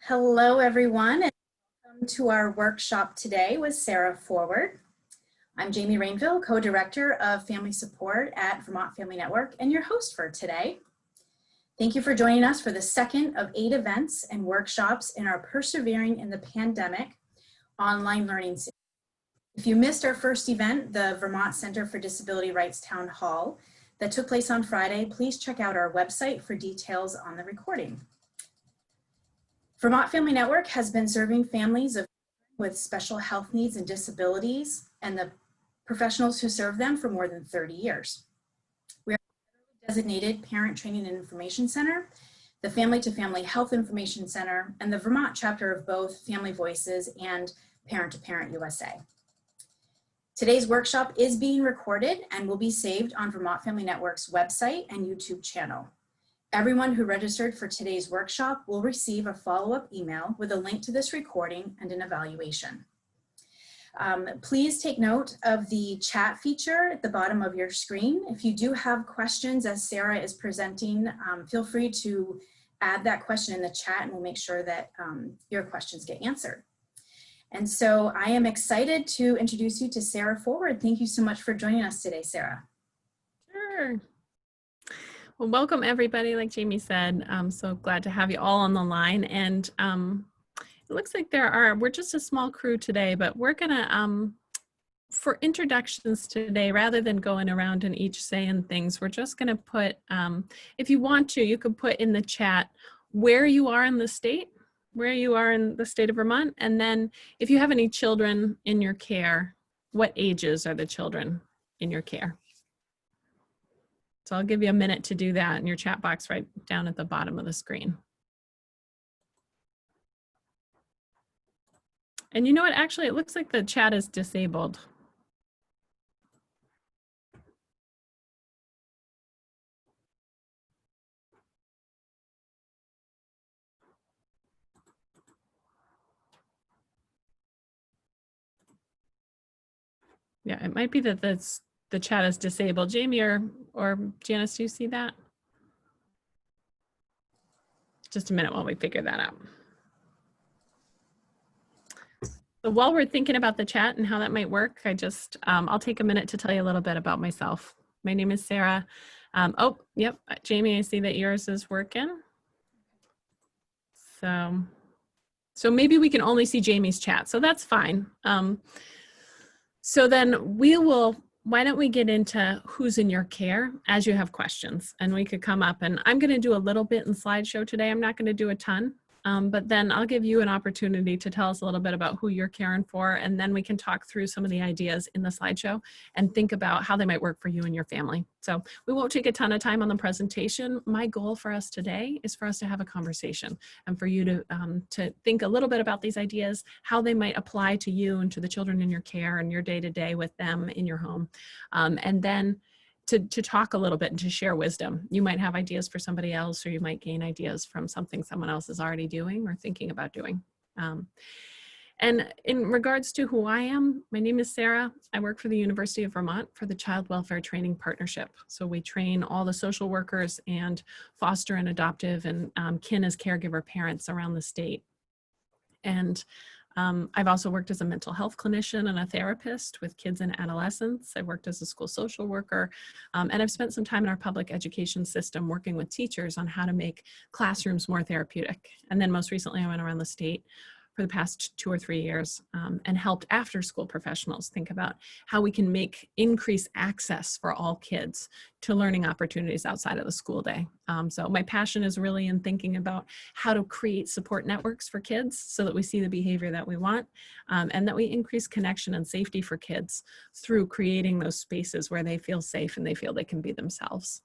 Hello, everyone, and welcome to our workshop today with Sara Forward. I'm Jamie Rainville, co-director of Family Support at Vermont Family Network, and your host for today. Thank you for joining us for the second of 8 events and workshops in our Persevering in the Pandemic online learning series. If you missed our first event, the Vermont Center for Disability Rights Town Hall that took place on Friday, please check out our website for details on the recording. Vermont Family Network has been serving families with special health needs and disabilities and the professionals who serve them for more than 30 years. We are a designated Parent Training and Information Center, the Family to Family Health Information Center, and the Vermont chapter of both Family Voices and Parent to Parent USA. Today's workshop is being recorded and will be saved on Vermont Family Network's website and YouTube channel. Everyone who registered for today's workshop will receive a follow-up email with a link to this recording and an evaluation. Please take note of the chat feature at the bottom of your screen. If you do have questions as Sara is presenting, feel free to add that question in the chat and we'll make sure that your questions get answered. And so I am excited to introduce you to Sara Forward. Thank you so much for joining us today, Sara. Sure. Well, welcome everybody. Like Jamie said, I'm so glad to have you all on the line. And it looks like we're just a small crew today, but we're gonna, for introductions today, rather than going around and each saying things, we're just gonna put, if you want to, you could put in the chat where you are in the state, of Vermont. And then if you have any children in your care, what ages are the children in your care? So I'll give you a minute to do that in your chat box right down at the bottom of the screen. And you know what, actually, it looks like the chat is disabled. Yeah, it might be that the chat is disabled. Jamie or Janice, do you see that? Just a minute while we figure that out. So while we're thinking about the chat and how that might work, I'll take a minute to tell you a little bit about myself. My name is Sara. Oh, yep, Jamie, I see that yours is working. So maybe we can only see Jamie's chat, so that's fine. So then why don't we get into who's in your care as you have questions, and we could come up, and I'm gonna do a little bit in slideshow today. I'm not gonna do a ton, but then I'll give you an opportunity to tell us a little bit about who you're caring for, and then we can talk through some of the ideas in the slideshow and think about how they might work for you and your family. So we won't take a ton of time on the presentation. My goal for us today is for us to have a conversation and for you to think a little bit about these ideas, how they might apply to you and to the children in your care and your day-to-day with them in your home. And then to talk a little bit and to share wisdom. You might have ideas for somebody else, or you might gain ideas from something someone else is already doing or thinking about doing. And in regards to who I am, my name is Sara. I work for the University of Vermont for the Child Welfare Training Partnership. So we train all the social workers and foster and adoptive and kin as caregiver parents around the state. And I've also worked as a mental health clinician and a therapist with kids and adolescents. I worked as a school social worker, and I've spent some time in our public education system working with teachers on how to make classrooms more therapeutic. And then most recently, I went around the state for the past 2 or 3 years and helped after school professionals think about how we can increase access for all kids to learning opportunities outside of the school day. So my passion is really in thinking about how to create support networks for kids so that we see the behavior that we want and that we increase connection and safety for kids through creating those spaces where they feel safe and they feel they can be themselves.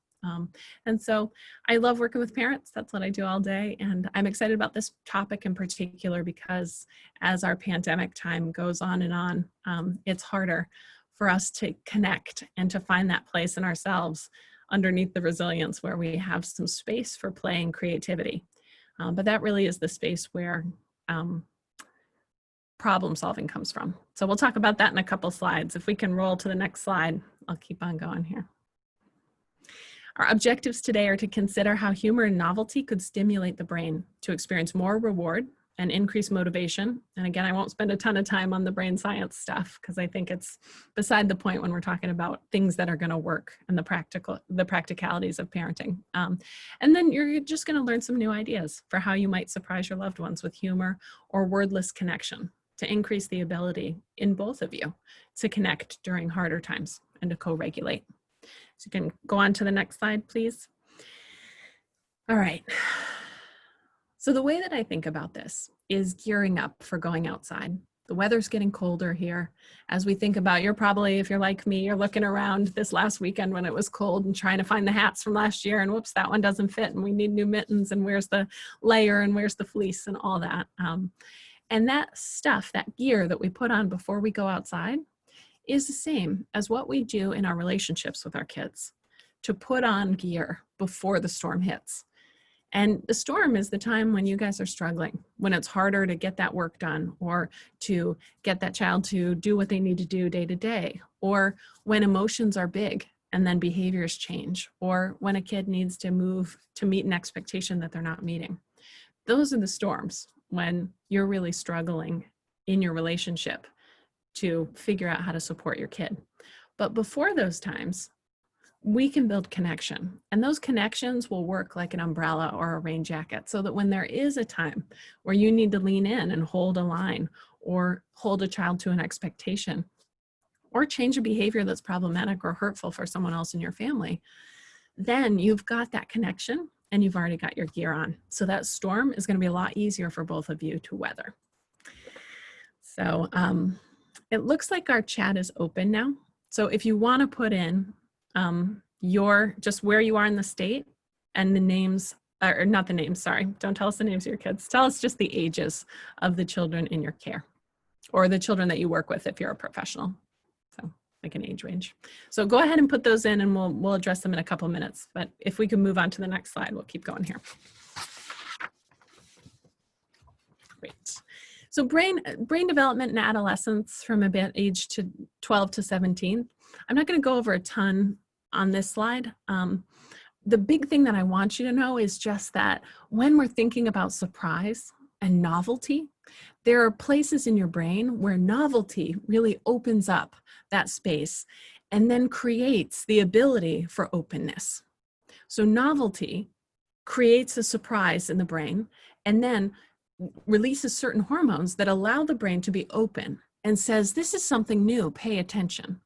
And so I love working with parents. That's what I do all day. And I'm excited about this topic in particular because as our pandemic time goes on and on, it's harder for us to connect and to find that place in ourselves underneath the resilience where we have some space for play and creativity. But that really is the space where problem solving comes from. So we'll talk about that in a couple slides. If we can roll to the next slide, I'll keep on going here. Our objectives today are to consider how humor and novelty could stimulate the brain to experience more reward and increase motivation. And again, I won't spend a ton of time on the brain science stuff because I think it's beside the point when we're talking about things that are going to work and the practicalities of parenting. And then you're just going to learn some new ideas for how you might surprise your loved ones with humor or wordless connection to increase the ability in both of you to connect during harder times and to co-regulate. So you can go on to the next slide, please. All right. So the way that I think about this is gearing up for going outside. The weather's getting colder here. As we think about, you're probably, if you're like me, you're looking around this last weekend when it was cold and trying to find the hats from last year, and whoops, that one doesn't fit, and we need new mittens, and where's the layer, and where's the fleece, and all that. And that stuff, that gear that we put on before we go outside is the same as what we do in our relationships with our kids, to put on gear before the storm hits. And the storm is the time when you guys are struggling, when it's harder to get that work done or to get that child to do what they need to do day to day, or when emotions are big and then behaviors change, or when a kid needs to move to meet an expectation that they're not meeting. Those are the storms when you're really struggling in your relationship to figure out how to support your kid. But before those times, we can build connection, and those connections will work like an umbrella or a rain jacket, so that when there is a time where you need to lean in and hold a line or hold a child to an expectation or change a behavior that's problematic or hurtful for someone else in your family, then you've got that connection and you've already got your gear on. So that storm is going to be a lot easier for both of you to weather. So it looks like our chat is open now. So if you want to put in just where you are in the state and the names, or not the names, sorry, don't tell us the names of your kids. Tell us just the ages of the children in your care, or the children that you work with if you're a professional. So like an age range. So go ahead and put those in and we'll address them in a couple of minutes. But if we can move on to the next slide, we'll keep going here. Great. So brain development in adolescence from about age 12 to 17. I'm not going to go over a ton on this slide. The big thing that I want you to know is just that when we're thinking about surprise and novelty, there are places in your brain where novelty really opens up that space and then creates the ability for openness. So novelty creates a surprise in the brain and then releases certain hormones that allow the brain to be open and says, this is something new, pay attention.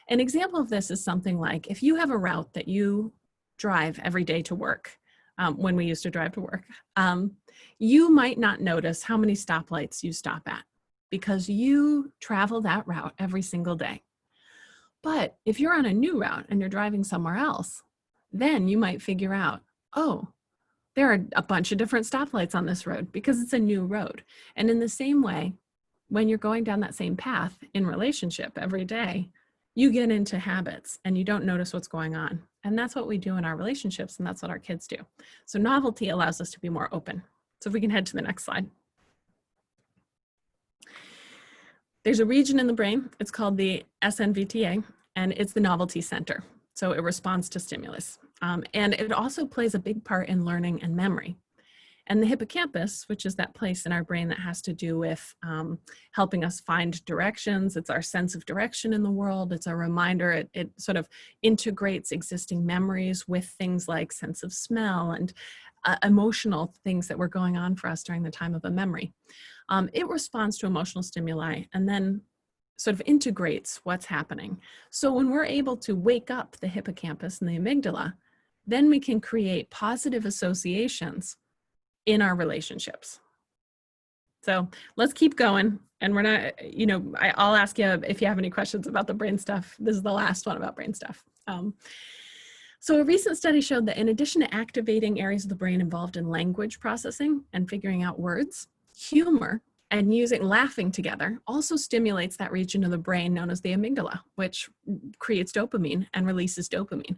An example of this is something like if you have a route that you drive every day to work, when we used to drive to work, you might not notice how many stoplights you stop at because you travel that route every single day. But if you're on a new route and you're driving somewhere else, then you might figure out, oh, there are a bunch of different stoplights on this road because it's a new road. And in the same way, when you're going down that same path in relationship every day, you get into habits and you don't notice what's going on. And that's what we do in our relationships, and that's what our kids do. So novelty allows us to be more open. So if we can head to the next slide. There's a region in the brain, it's called the SNVTA, and it's the novelty center. So it responds to stimulus. And it also plays a big part in learning and memory. And the hippocampus, which is that place in our brain that has to do with helping us find directions. It's our sense of direction in the world. It's a reminder. It sort of integrates existing memories with things like sense of smell and emotional things that were going on for us during the time of a memory. It responds to emotional stimuli and then sort of integrates what's happening. So when we're able to wake up the hippocampus and the amygdala, then we can create positive associations in our relationships. So let's keep going. And we're not, I'll ask you if you have any questions about the brain stuff. This is the last one about brain stuff. So a recent study showed that in addition to activating areas of the brain involved in language processing and figuring out words, humor and laughing together also stimulates that region of the brain known as the amygdala, which creates dopamine and releases dopamine.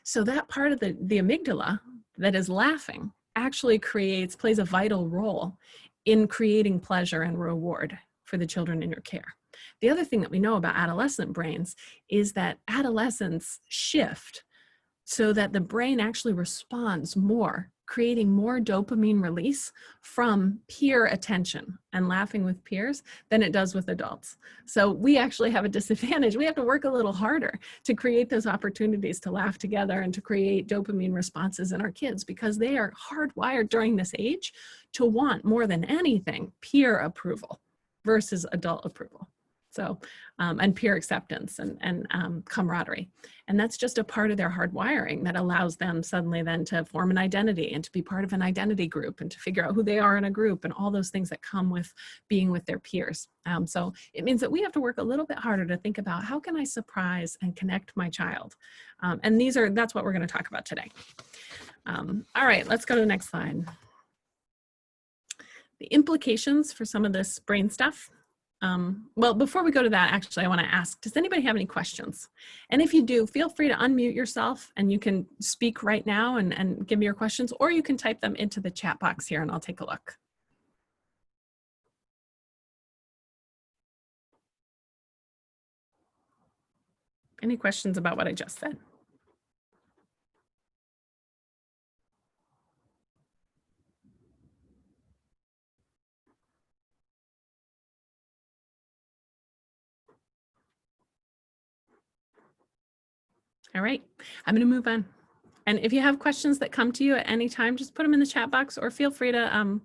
So that part of the amygdala that is laughing actually plays a vital role in creating pleasure and reward for the children in your care. The other thing that we know about adolescent brains is that adolescents shift so that the brain actually responds more creating more dopamine release from peer attention and laughing with peers than it does with adults. So we actually have a disadvantage. We have to work a little harder to create those opportunities to laugh together and to create dopamine responses in our kids, because they are hardwired during this age to want more than anything peer approval versus adult approval. So, and peer acceptance and camaraderie. And that's just a part of their hardwiring that allows them suddenly then to form an identity and to be part of an identity group and to figure out who they are in a group and all those things that come with being with their peers. So it means that we have to work a little bit harder to think about, how can I surprise and connect my child? And that's what we're going to talk about today. All right, let's go to the next slide. The implications for some of this brain stuff. Well, before we go to that, actually, I want to ask, does anybody have any questions? And if you do, feel free to unmute yourself and you can speak right now and give me your questions, or you can type them into the chat box here and I'll take a look. Any questions about what I just said? All right, I'm going to move on. And if you have questions that come to you at any time, just put them in the chat box, or feel free to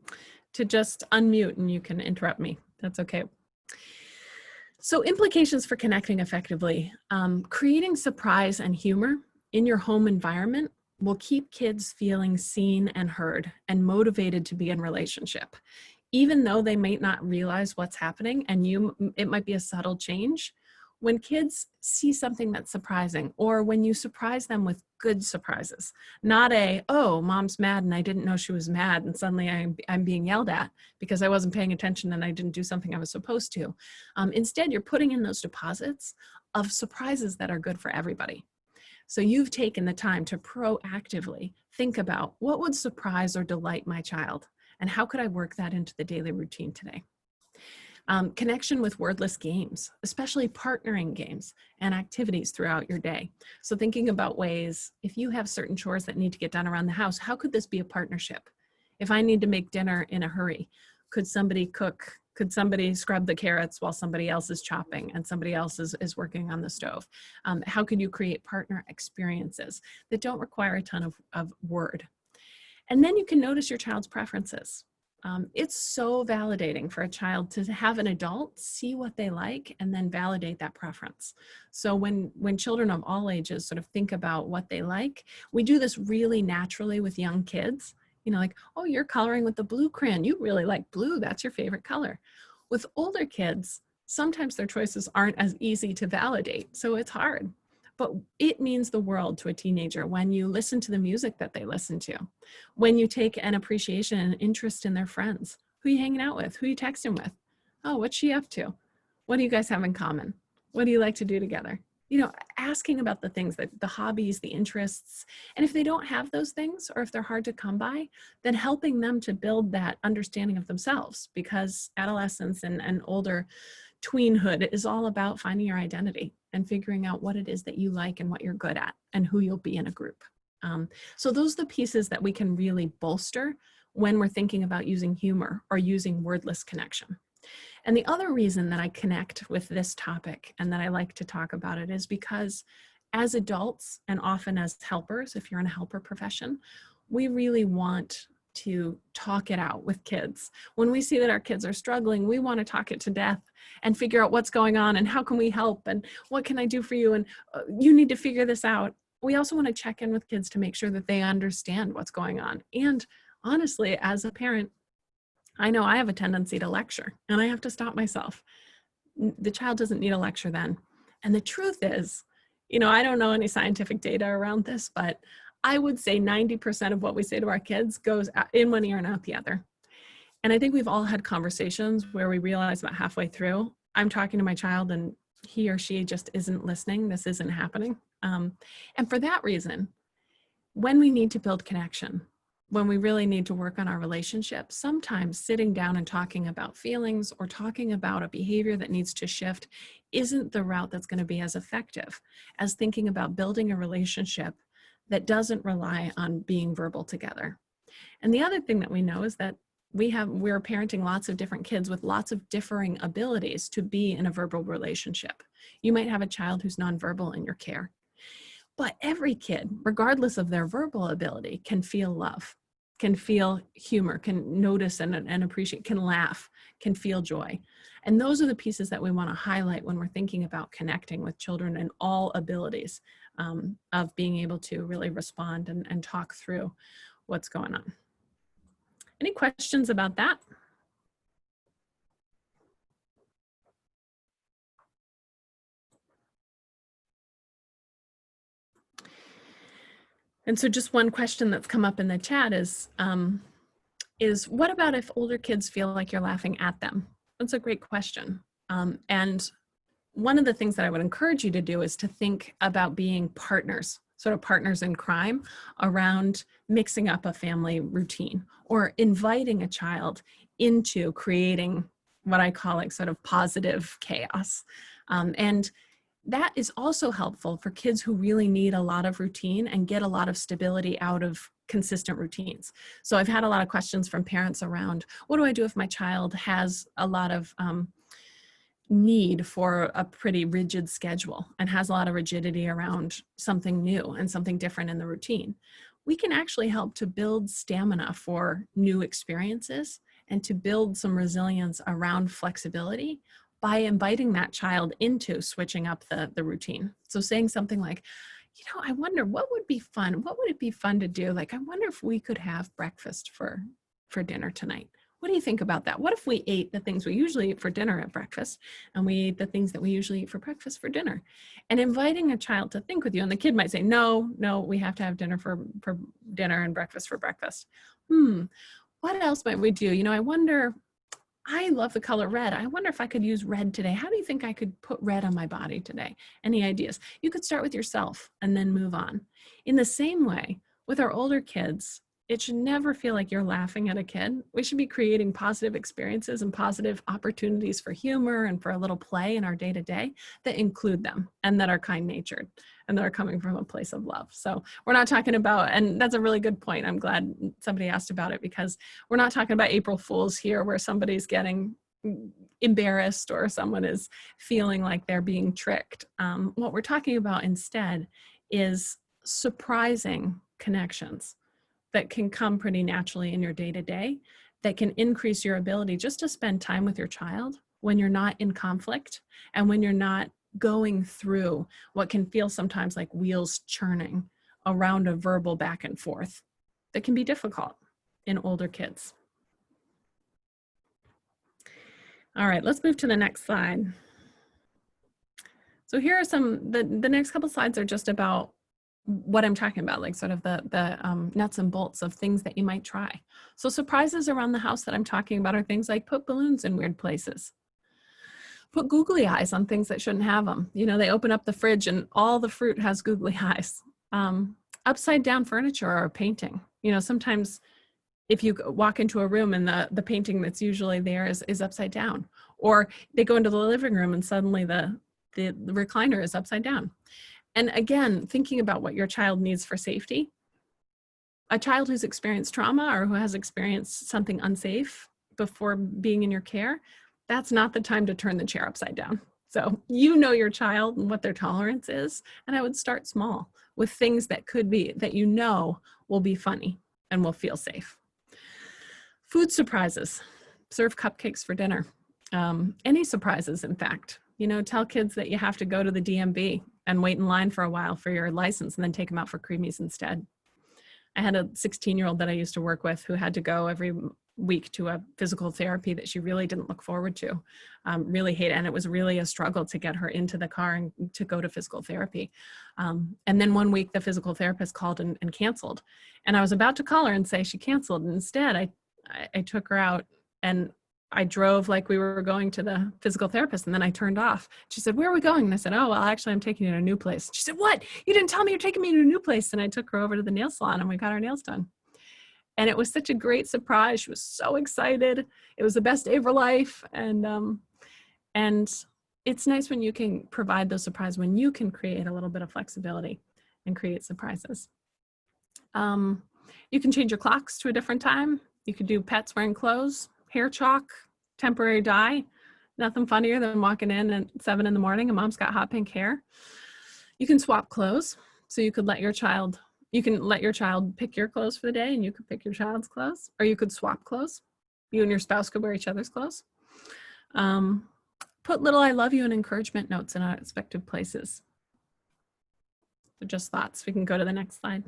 just unmute and you can interrupt me. That's okay. So implications for connecting effectively. Creating surprise and humor in your home environment will keep kids feeling seen and heard and motivated to be in relationship. Even though they may not realize what's happening and it might be a subtle change, when kids see something that's surprising, or when you surprise them with good surprises, not oh, mom's mad and I didn't know she was mad and suddenly I'm being yelled at because I wasn't paying attention and I didn't do something I was supposed to. Instead, you're putting in those deposits of surprises that are good for everybody. So you've taken the time to proactively think about, what would surprise or delight my child? And how could I work that into the daily routine today? Connection with wordless games, especially partnering games and activities throughout your day. So thinking about ways, if you have certain chores that need to get done around the house, how could this be a partnership? If I need to make dinner in a hurry, could somebody cook? Could somebody scrub the carrots while somebody else is chopping and somebody else is working on the stove? How could you create partner experiences that don't require a ton of word? And then you can notice your child's preferences. It's so validating for a child to have an adult see what they like and then validate that preference. So when children of all ages sort of think about what they like, we do this really naturally with young kids. You know, like, oh, you're coloring with the blue crayon. You really like blue. That's your favorite color. With older kids, sometimes their choices aren't as easy to validate. So it's hard. But it means the world to a teenager when you listen to the music that they listen to, when you take an appreciation and interest in their friends. Who are you hanging out with? Who are you texting with? Oh, what's she up to? What do you guys have in common? What do you like to do together? You know, asking about the things, that the hobbies, the interests. And if they don't have those things, or if they're hard to come by, then helping them to build that understanding of themselves, because adolescence and older tweenhood is all about finding your identity and figuring out what it is that you like and what you're good at and who you'll be in a group. So those are the pieces that we can really bolster when we're thinking about using humor or using wordless connection. And the other reason that I connect with this topic and that I like to talk about it is because as adults, and often as helpers, if you're in a helper profession, we really want to talk it out with kids. When we see that our kids are struggling, we want to talk it to death and figure out what's going on and how can we help and what can I do for you, and you need to figure this out. We also want to check in with kids to make sure that they understand what's going on. And honestly, as a parent, I know I have a tendency to lecture and I have to stop myself. The child doesn't need a lecture then. And the truth is, you know, I don't know any scientific data around this, but I would say 90% of what we say to our kids goes in one ear and out the other. And I think we've all had conversations where we realize about halfway through, I'm talking to my child and he or she just isn't listening. This isn't happening. And for that reason, when we need to build connection, when we really need to work on our relationship, sometimes sitting down and talking about feelings or talking about a behavior that needs to shift isn't the route that's going to be as effective as thinking about building a relationship that doesn't rely on being verbal together. And the other thing that we know is that we're parenting lots of different kids with lots of differing abilities to be in a verbal relationship. You might have a child who's nonverbal in your care, but every kid, regardless of their verbal ability, can feel love, can feel humor, can notice and appreciate, can laugh, can feel joy. And those are the pieces that we want to highlight when we're thinking about connecting with children and all abilities of being able to really respond and talk through what's going on. Any questions about that? And so just one question that's come up in the chat is what about if older kids feel like you're laughing at them? That's a great question. And one of the things that I would encourage you to do is to think about being partners, sort of partners in crime around mixing up a family routine or inviting a child into creating what I call like sort of positive chaos. And that is also helpful for kids who really need a lot of routine and get a lot of stability out of consistent routines. So I've had a lot of questions from parents around, what do I do if my child has a lot of need for a pretty rigid schedule and has a lot of rigidity around something new and something different in the routine? We can actually help to build stamina for new experiences and to build some resilience around flexibility by inviting that child into switching up the routine. So saying something like, you know, I wonder what would be fun? What would it be fun to do? Like, I wonder if we could have breakfast for dinner tonight. What do you think about that? What if we ate the things we usually eat for dinner at breakfast and we ate the things that we usually eat for breakfast for dinner? And inviting a child to think with you, and the kid might say, no, we have to have dinner for dinner and breakfast for breakfast. What else might we do? You know, I wonder, I love the color red. I wonder if I could use red today. How do you think I could put red on my body today? Any ideas? You could start with yourself and then move on. In the same way, with our older kids, it should never feel like you're laughing at a kid. We should be creating positive experiences and positive opportunities for humor and for a little play in our day-to-day that include them and that are kind-natured and that are coming from a place of love. So we're not talking about, and that's a really good point. I'm glad somebody asked about it, because we're not talking about April Fools here where somebody's getting embarrassed or someone is feeling like they're being tricked. What we're talking about instead is surprising connections that can come pretty naturally in your day-to-day, that can increase your ability just to spend time with your child when you're not in conflict and when you're not going through what can feel sometimes like wheels churning around a verbal back and forth that can be difficult in older kids. All right, let's move to the next slide. So here are some, the next couple slides are just about what I'm talking about, like sort of the nuts and bolts of things that you might try. So surprises around the house that I'm talking about are things like put balloons in weird places. Put googly eyes on things that shouldn't have them. You know, they open up the fridge and all the fruit has googly eyes. Upside down furniture or a painting. You know, sometimes if you walk into a room and the painting that's usually there is upside down, or they go into the living room and suddenly the recliner is upside down. And again, thinking about what your child needs for safety. A child who's experienced trauma or who has experienced something unsafe before being in your care, that's not the time to turn the chair upside down. So you know your child and what their tolerance is, and I would start small with things that could be, that you know will be funny and will feel safe. Food surprises. Serve cupcakes for dinner. Any surprises, in fact. You know, tell kids that you have to go to the DMV and wait in line for a while for your license and then take them out for creamies instead. I had a 16-year-old that I used to work with who had to go every week to a physical therapy that she really didn't look forward to, really hate it. And it was really a struggle to get her into the car and to go to physical therapy. And then one week the physical therapist called and canceled. And I was about to call her and say she canceled. And instead I took her out and I drove like we were going to the physical therapist, and then I turned off. She said, "Where are we going?" And I said, "Oh, well, actually, I'm taking you to a new place." She said, "What? You didn't tell me you're taking me to a new place." And I took her over to the nail salon and we got our nails done. And it was such a great surprise. She was so excited. It was the best day of her life. And it's nice when you can provide those surprises, when you can create a little bit of flexibility and create surprises. You can change your clocks to a different time. You could do pets wearing clothes, hair chalk, temporary dye. Nothing funnier than walking in at 7 in the morning and mom's got hot pink hair. You can swap clothes. So you can let your child pick your clothes for the day, and you could pick your child's clothes, or you could swap clothes. You and your spouse could wear each other's clothes. Put little I love you and encouragement notes in unexpected places. So just thoughts. We can go to the next slide.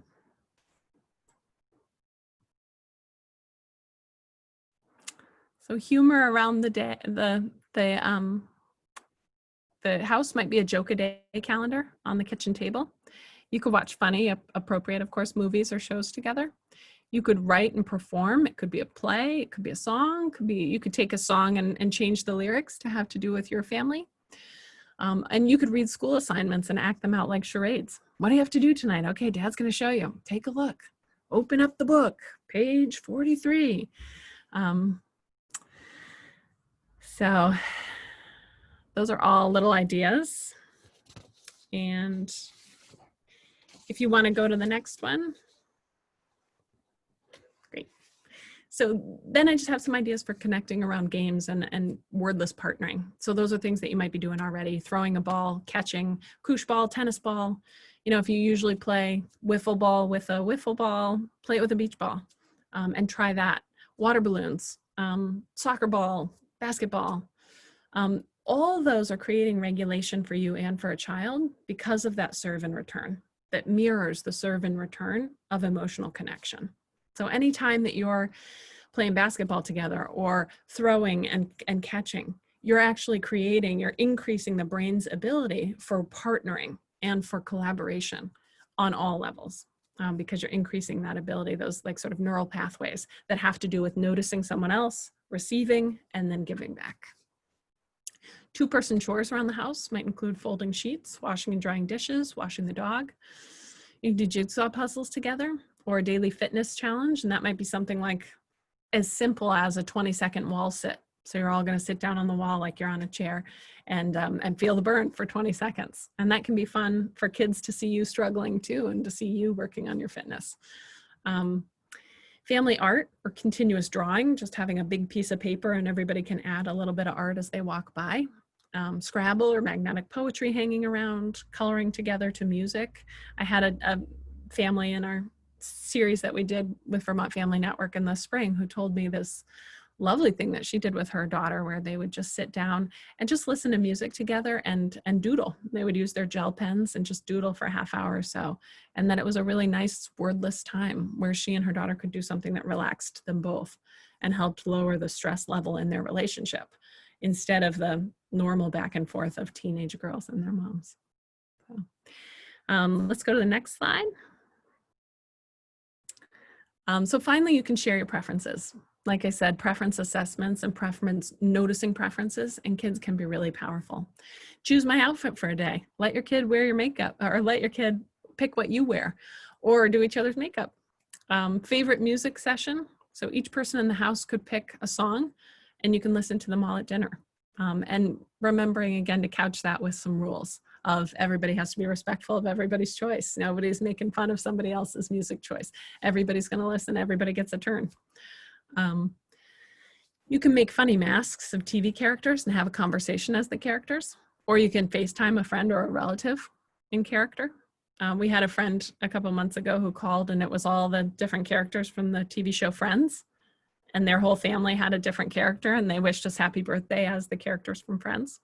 So humor around the day, the house might be a joke a day calendar on the kitchen table. You could watch funny, appropriate, of course, movies or shows together. You could write and perform. It could be a play, it could be a song, you could take a song and change the lyrics to have to do with your family. And you could read school assignments and act them out like charades. What do you have to do tonight? Okay, Dad's gonna show you. Take a look. Open up the book, page 43. So those are all little ideas. And if you want to go to the next one. Great. So then I just have some ideas for connecting around games and wordless partnering. So those are things that you might be doing already. Throwing a ball, catching, koosh ball, tennis ball. You know, if you usually play wiffle ball with a wiffle ball, play it with a beach ball and try that. Water balloons, soccer ball, basketball. All those are creating regulation for you and for a child because of that serve and return that mirrors the serve and return of emotional connection. So anytime that you're playing basketball together or throwing and catching, you're increasing the brain's ability for partnering and for collaboration on all levels because you're increasing that ability, those like sort of neural pathways that have to do with noticing someone else, receiving, and then giving back. Two-person chores around the house might include folding sheets, washing and drying dishes, washing the dog. You can do jigsaw puzzles together or a daily fitness challenge, and that might be something like as simple as a 20-second wall sit. So you're all going to sit down on the wall like you're on a chair and feel the burn for 20 seconds. And that can be fun for kids to see you struggling too and to see you working on your fitness. Family art or continuous drawing, just having a big piece of paper and everybody can add a little bit of art as they walk by. Scrabble or magnetic poetry hanging around, coloring together to music. I had a family in our series that we did with Vermont Family Network in the spring who told me this lovely thing that she did with her daughter where they would just sit down and just listen to music together and doodle. They would use their gel pens and just doodle for a half hour or so. And then it was a really nice wordless time where she and her daughter could do something that relaxed them both and helped lower the stress level in their relationship instead of the normal back and forth of teenage girls and their moms. So, let's go to the next slide. So finally, you can share your preferences. Like I said, preference assessments and noticing preferences in kids can be really powerful. Choose my outfit for a day. Let your kid wear your makeup or let your kid pick what you wear or do each other's makeup. Favorite music session. So each person in the house could pick a song and you can listen to them all at dinner. And remembering again to couch that with some rules of everybody has to be respectful of everybody's choice. Nobody's making fun of somebody else's music choice. Everybody's going to listen. Everybody gets a turn. You can make funny masks of TV characters and have a conversation as the characters, or you can FaceTime a friend or a relative in character. We had a friend a couple months ago who called and it was all the different characters from the TV show Friends, and their whole family had a different character and they wished us happy birthday as the characters from Friends.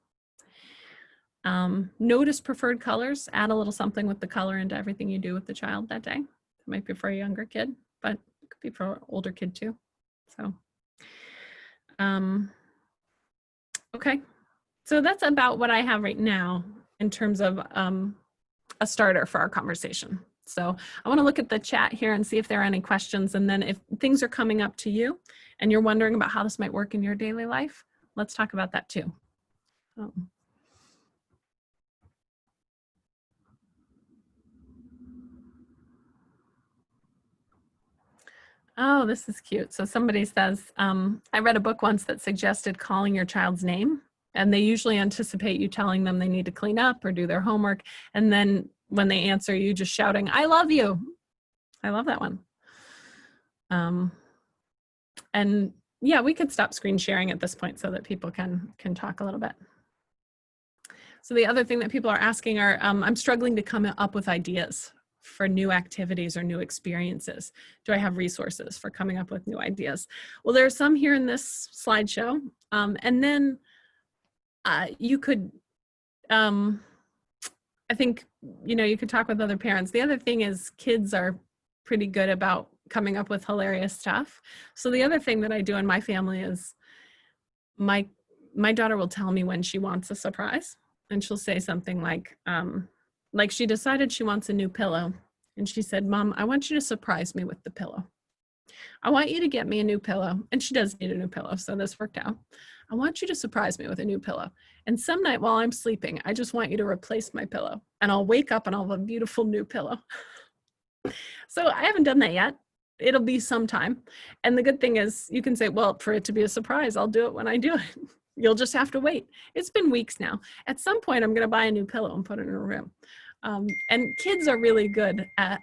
Notice preferred colors, add a little something with the color into everything you do with the child that day. It might be for a younger kid, but it could be for an older kid too. So, okay. So that's about what I have right now in terms of a starter for our conversation. So I want to look at the chat here and see if there are any questions. And then if things are coming up to you and you're wondering about how this might work in your daily life, let's talk about that too. Oh, this is cute. So somebody says, I read a book once that suggested calling your child's name, and they usually anticipate you telling them they need to clean up or do their homework. And then when they answer you, just shouting, I love you. I love that one. And yeah, we could stop screen sharing at this point so that people can talk a little bit. So the other thing that people are asking are, I'm struggling to come up with ideas for new activities or new experiences. Do I have resources for coming up with new ideas? Well, there are some here in this slideshow. And then you could, I think, you could talk with other parents. The other thing is kids are pretty good about coming up with hilarious stuff. So the other thing that I do in my family is my daughter will tell me when she wants a surprise, and she'll say something like she decided she wants a new pillow, and she said, "Mom, I want you to surprise me with the pillow. I want you to get me a new pillow." And she does need a new pillow, so this worked out. "I want you to surprise me with a new pillow. And some night while I'm sleeping, I just want you to replace my pillow. And I'll wake up and I'll have a beautiful new pillow." So I haven't done that yet. It'll be sometime. And the good thing is you can say, well, for it to be a surprise, I'll do it when I do it. You'll just have to wait. It's been weeks now. At some point, I'm going to buy a new pillow and put it in her room. And kids are really good at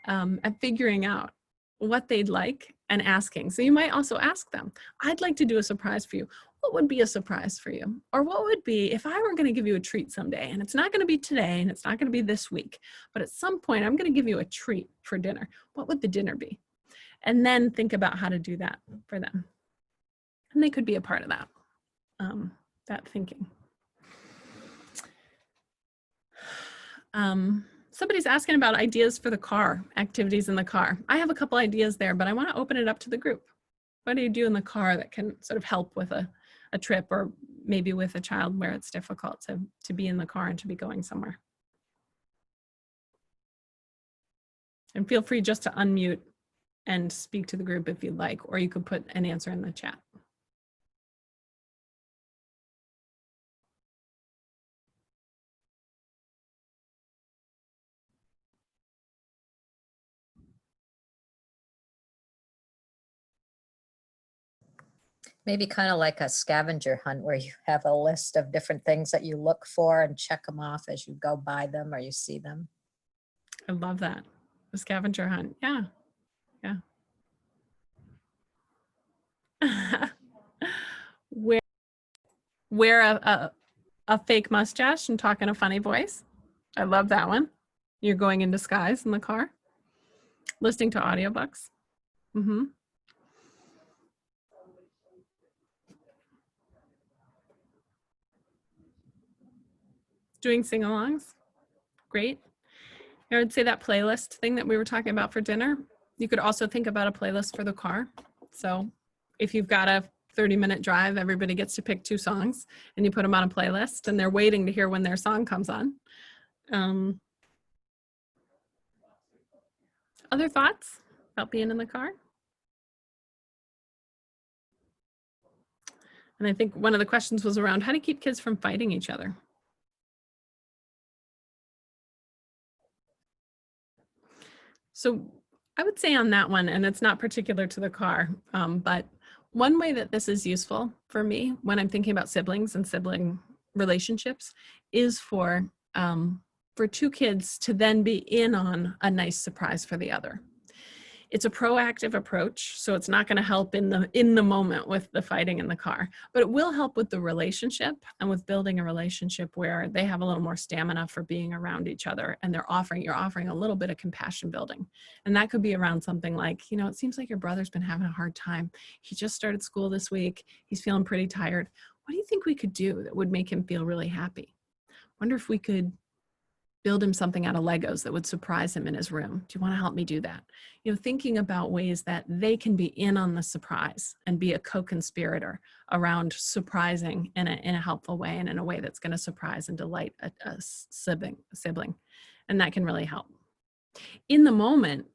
figuring out what they'd like and asking. So you might also ask them, I'd like to do a surprise for you. What would be a surprise for you? Or what would be if I were going to give you a treat someday, and it's not going to be today and it's not going to be this week, but at some point I'm going to give you a treat for dinner. What would the dinner be? And then think about how to do that for them. And they could be a part of that, that thinking. Somebody's asking about ideas for the car, activities in the car. I have a couple ideas there, but I want to open it up to the group. What do you do in the car that can sort of help with a trip, or maybe with a child where it's difficult to be in the car and to be going somewhere? And feel free just to unmute and speak to the group if you'd like, or you could put an answer in the chat. Maybe kind of like a scavenger hunt where you have a list of different things that you look for and check them off as you go by them or you see them. I love that. A scavenger hunt. Yeah. Yeah. Wear a fake mustache and talk in a funny voice. I love that one. You're going in disguise in the car. Listening to audiobooks. Mm-hmm. Doing sing-alongs. Great. I would say that playlist thing that we were talking about for dinner, you could also think about a playlist for the car. So if you've got a 30-minute drive, everybody gets to pick 2 songs and you put them on a playlist and they're waiting to hear when their song comes on. Other thoughts about being in the car? And I think one of the questions was around how to keep kids from fighting each other. So I would say on that one, and it's not particular to the car, but one way that this is useful for me when I'm thinking about siblings and sibling relationships is for 2 kids to then be in on a nice surprise for the other. It's a proactive approach, so it's not going to help in the moment with the fighting in the car, but it will help with the relationship and with building a relationship where they have a little more stamina for being around each other, and you're offering a little bit of compassion building. And that could be around something like, it seems like your brother's been having a hard time. He just started school this week. He's feeling pretty tired. What do you think we could do that would make him feel really happy? Wonder if we could build him something out of Legos that would surprise him in his room. Do you want to help me do that? Thinking about ways that they can be in on the surprise and be a co-conspirator around surprising in a helpful way, and in a way that's going to surprise and delight a sibling. And that can really help. In the moment,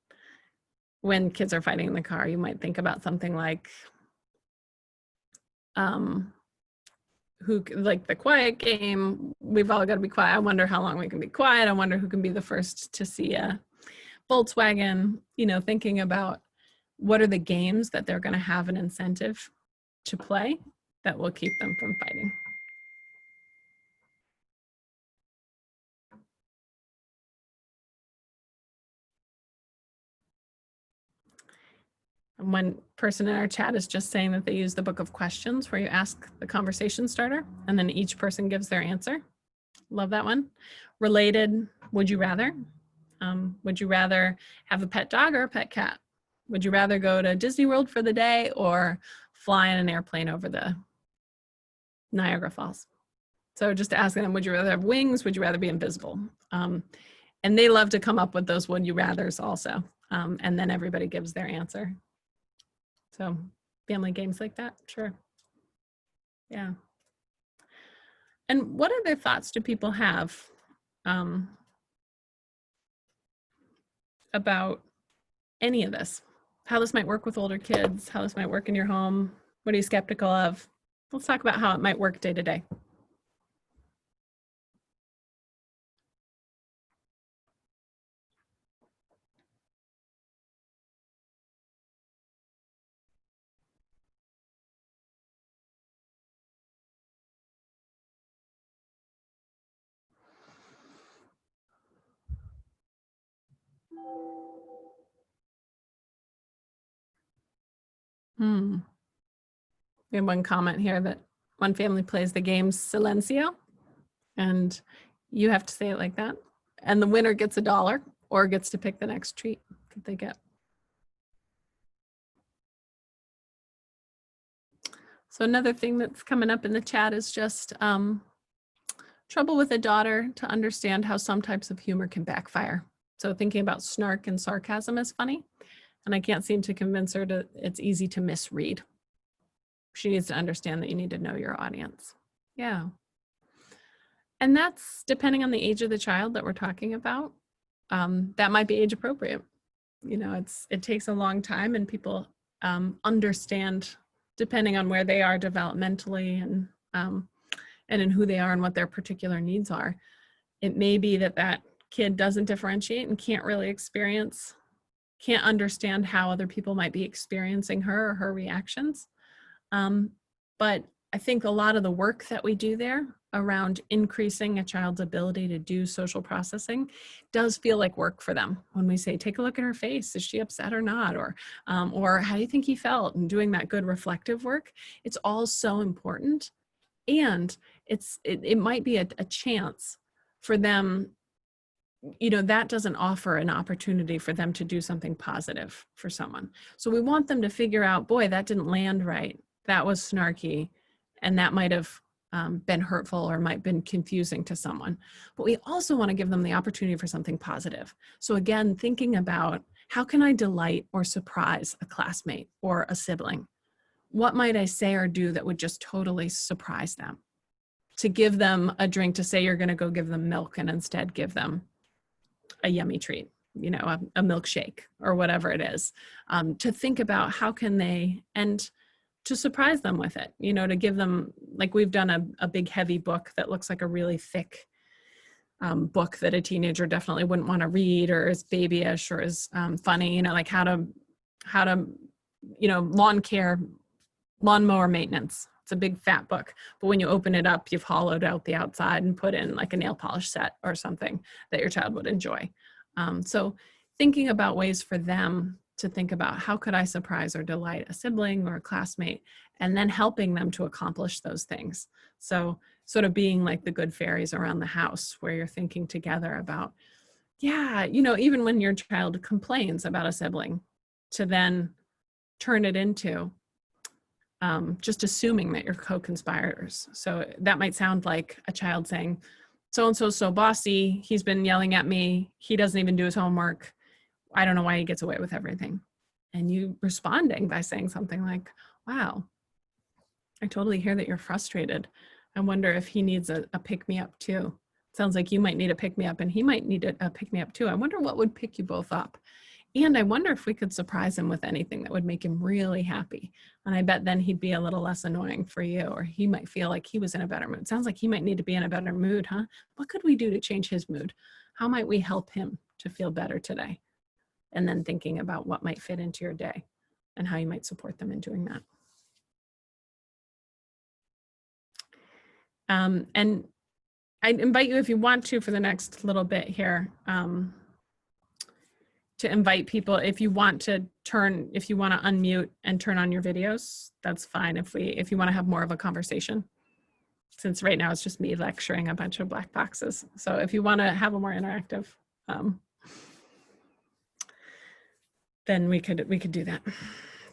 when kids are fighting in the car, you might think about something like, like the quiet game. We've all got to be quiet. I wonder how long we can be quiet. I wonder who can be the first to see a Volkswagen. Thinking about what are the games that they're going to have an incentive to play that will keep them from fighting. And one person in our chat is just saying that they use the book of questions where you ask the conversation starter and then each person gives their answer. Love that one. Related, would you rather? Would you rather have a pet dog or a pet cat? Would you rather go to Disney World for the day or fly in an airplane over the Niagara Falls? So just asking them, would you rather have wings? Would you rather be invisible? And they love to come up with those would you rathers also. And then everybody gives their answer. So family games like that, sure. Yeah. And what other thoughts do people have about any of this? How this might work with older kids, how this might work in your home. What are you skeptical of? Let's talk about how it might work day to day. We have one comment here that one family plays the game Silencio, and you have to say it like that. And the winner gets $1 or gets to pick the next treat that they get. So another thing that's coming up in the chat is just trouble with a daughter to understand how some types of humor can backfire. So thinking about snark and sarcasm is funny, and I can't seem to convince her that it's easy to misread. She needs to understand that you need to know your audience. Yeah. And that's depending on the age of the child that we're talking about. That might be age appropriate. You know, it takes a long time, and people understand depending on where they are developmentally and in who they are and what their particular needs are. It may be that that kid doesn't differentiate and can't really can't understand how other people might be experiencing her or her reactions. But I think a lot of the work that we do there around increasing a child's ability to do social processing does feel like work for them. When we say, take a look at her face, is she upset or not? Or how do you think he felt? And doing that good reflective work, it's all so important. And it might be a chance for them, you know, that doesn't offer an opportunity for them to do something positive for someone. So we want them to figure out, boy, that didn't land right. That was snarky. And that might have been hurtful or might have been confusing to someone. But we also want to give them the opportunity for something positive. So again, thinking about how can I delight or surprise a classmate or a sibling? What might I say or do that would just totally surprise them? To give them a drink, to say you're going to go give them milk and instead give them a yummy treat, you know, a milkshake or whatever it is. To think about how can they, and to surprise them with it, you know, to give them, like we've done a big heavy book that looks like a really thick book that a teenager definitely wouldn't want to read or is babyish or is funny, you know, like how to, you know, lawnmower maintenance. It's a big fat book, but when you open it up, you've hollowed out the outside and put in like a nail polish set or something that your child would enjoy. So thinking about ways for them to think about how could I surprise or delight a sibling or a classmate, and then helping them to accomplish those things. So sort of being like the good fairies around the house where you're thinking together about, yeah, you know, even when your child complains about a sibling, to then turn it into just assuming that you're co-conspirators. So that might sound like a child saying, so-and-so's so bossy, he's been yelling at me, he doesn't even do his homework, I don't know why he gets away with everything. And you responding by saying something like, wow, I totally hear that you're frustrated. I wonder if he needs a pick-me-up too. Sounds like you might need a pick-me-up and he might need a pick-me-up too. I wonder what would pick you both up. And I wonder if we could surprise him with anything that would make him really happy. And I bet then he'd be a little less annoying for you, or he might feel like he was in a better mood. Sounds like he might need to be in a better mood, huh? What could we do to change his mood? How might we help him to feel better today? And then thinking about what might fit into your day and how you might support them in doing that. And I invite you, if you want to, for the next little bit here, to invite people. If you want to unmute and turn on your videos, that's fine. If you want to have more of a conversation, since right now it's just me lecturing a bunch of black boxes. So if you want to have a more interactive, then we could do that,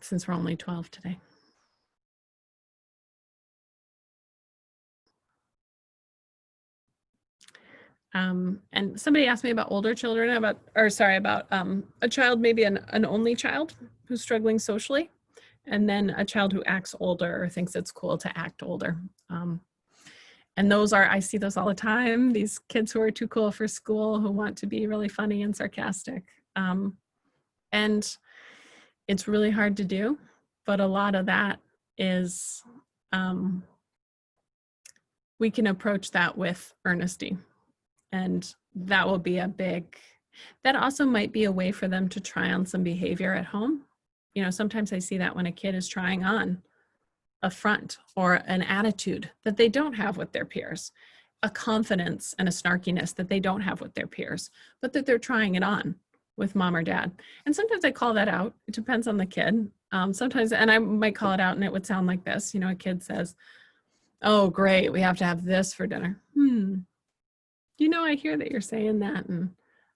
since we're only 12 today. And somebody asked me about older children, about a child, maybe an only child who's struggling socially, and then a child who acts older or thinks it's cool to act older. And I see those all the time, these kids who are too cool for school, who want to be really funny and sarcastic. And it's really hard to do, but a lot of that is, we can approach that with earnesty. And that will be that also might be a way for them to try on some behavior at home. You know, sometimes I see that when a kid is trying on a front or an attitude that they don't have with their peers, a confidence and a snarkiness that they don't have with their peers, but that they're trying it on with mom or dad. And sometimes I call that out. It depends on the kid. Sometimes, and I might call it out and it would sound like this. You know, a kid says, "Oh, great, we have to have this for dinner." You know, I hear that you're saying that, and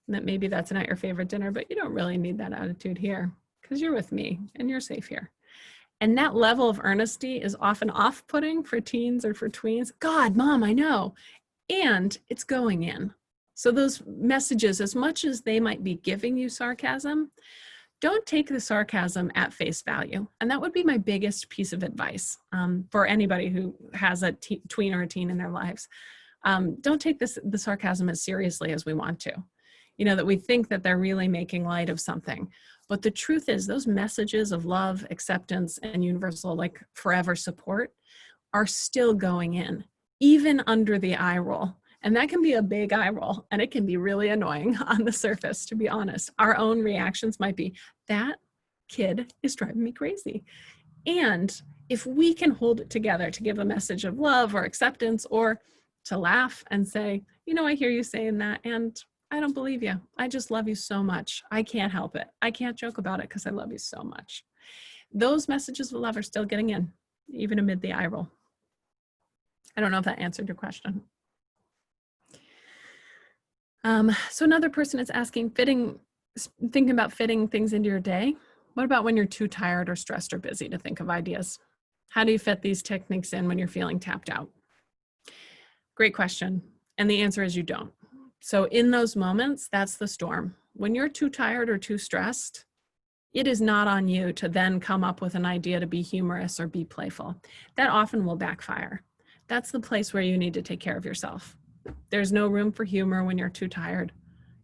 that maybe that's not your favorite dinner, but you don't really need that attitude here because you're with me and you're safe here. And that level of earnesty is often off-putting for teens or for tweens. God, mom, I know. And it's going in. So those messages, as much as they might be giving you sarcasm, don't take the sarcasm at face value. And that would be my biggest piece of advice for anybody who has a tween or a teen in their lives. Don't take the sarcasm as seriously as we want to. You know, that we think that they're really making light of something. But the truth is, those messages of love, acceptance, and universal, like forever support are still going in, even under the eye roll. And that can be a big eye roll, and it can be really annoying on the surface, to be honest. Our own reactions might be, that kid is driving me crazy. And if we can hold it together to give a message of love or acceptance, or to laugh and say, you know, I hear you saying that, and I don't believe you. I just love you so much. I can't help it. I can't joke about it because I love you so much. Those messages of love are still getting in, even amid the eye roll. I don't know if that answered your question. So another person is asking, thinking about fitting things into your day. What about when you're too tired or stressed or busy to think of ideas? How do you fit these techniques in when you're feeling tapped out? Great question. And the answer is you don't. So in those moments, that's the storm. When you're too tired or too stressed, it is not on you to then come up with an idea to be humorous or be playful. That often will backfire. That's the place where you need to take care of yourself. There's no room for humor when you're too tired.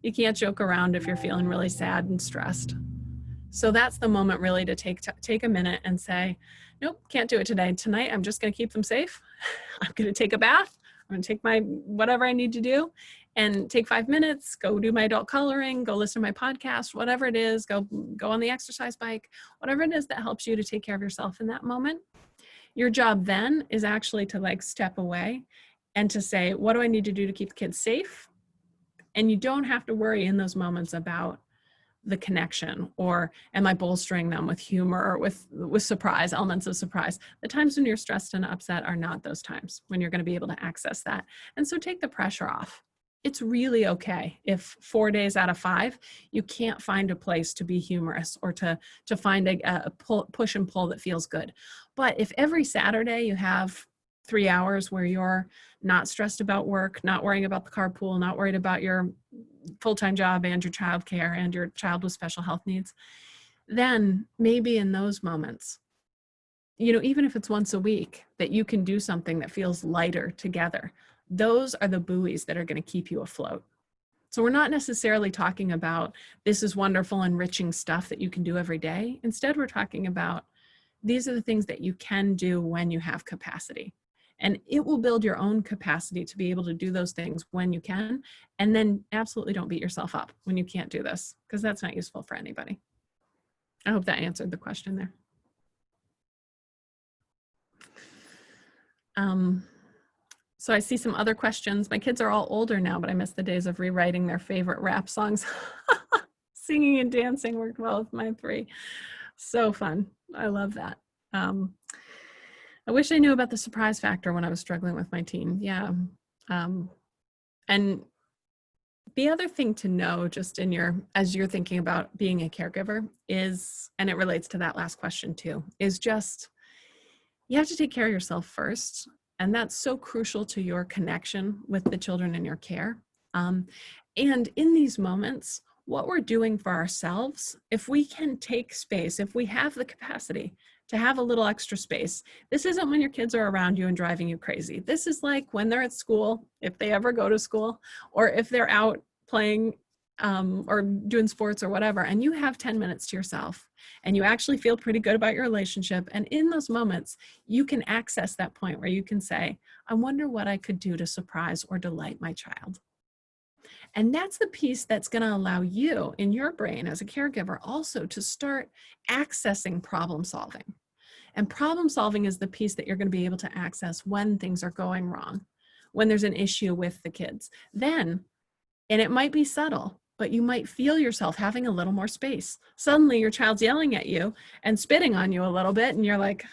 You can't joke around if you're feeling really sad and stressed. So that's the moment really to take a minute and say, nope, can't do it today. Tonight, I'm just going to keep them safe. I'm going to take a bath. I'm going to take my whatever I need to do and take 5 minutes, go do my adult coloring, go listen to my podcast, whatever it is, go on the exercise bike, whatever it is that helps you to take care of yourself in that moment. Your job then is actually to step away and to say, what do I need to do to keep the kids safe? And you don't have to worry in those moments about the connection, or am I bolstering them with humor or with surprise, elements of surprise. The times when you're stressed and upset are not those times when you're going to be able to access that. And so take the pressure off. It's really okay if 4 days out of 5, you can't find a place to be humorous or to find a push and pull that feels good. But if every Saturday you have 3 hours where you're not stressed about work, not worrying about the carpool, not worried about your full-time job and your childcare and your child with special health needs, then maybe in those moments, you know, even if it's once a week, that you can do something that feels lighter together. Those are the buoys that are going to keep you afloat. So we're not necessarily talking about this is wonderful, enriching stuff that you can do every day. Instead, we're talking about these are the things that you can do when you have capacity. And it will build your own capacity to be able to do those things when you can. And then absolutely don't beat yourself up when you can't do this, because that's not useful for anybody. I hope that answered the question there. So I see some other questions. My kids are all older now, but I miss the days of rewriting their favorite rap songs. Singing and dancing worked well with my 3. So fun. I love that. I wish I knew about the surprise factor when I was struggling with my teen. Yeah. And the other thing to know just as you're thinking about being a caregiver is, and it relates to that last question too, is just, you have to take care of yourself first. And that's so crucial to your connection with the children in your care. And in these moments, what we're doing for ourselves, if we can take space, if we have the capacity to have a little extra space, this isn't when your kids are around you and driving you crazy. This is like when they're at school, if they ever go to school, or if they're out playing or doing sports or whatever, and you have 10 minutes to yourself and you actually feel pretty good about your relationship. And in those moments, you can access that point where you can say, I wonder what I could do to surprise or delight my child. And that's the piece that's going to allow you in your brain as a caregiver also to start accessing problem solving. And problem solving is the piece that you're going to be able to access when things are going wrong, when there's an issue with the kids. Then, and it might be subtle, but you might feel yourself having a little more space. Suddenly your child's yelling at you and spitting on you a little bit. And you're like,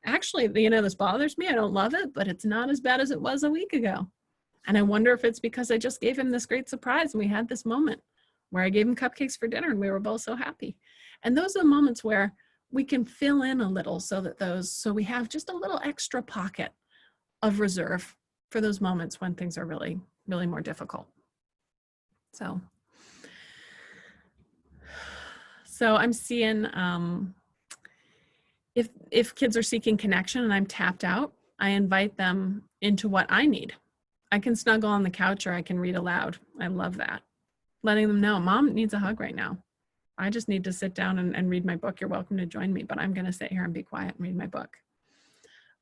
actually, this bothers me. I don't love it, but it's not as bad as it was a week ago. And I wonder if it's because I just gave him this great surprise and we had this moment where I gave him cupcakes for dinner and we were both so happy. And those are the moments where we can fill in a little so we have just a little extra pocket of reserve for those moments when things are really, really more difficult. So I'm seeing if kids are seeking connection and I'm tapped out, I invite them into what I need. I can snuggle on the couch or I can read aloud. I love that. Letting them know, Mom needs a hug right now. I just need to sit down and read my book. You're welcome to join me, but I'm going to sit here and be quiet and read my book.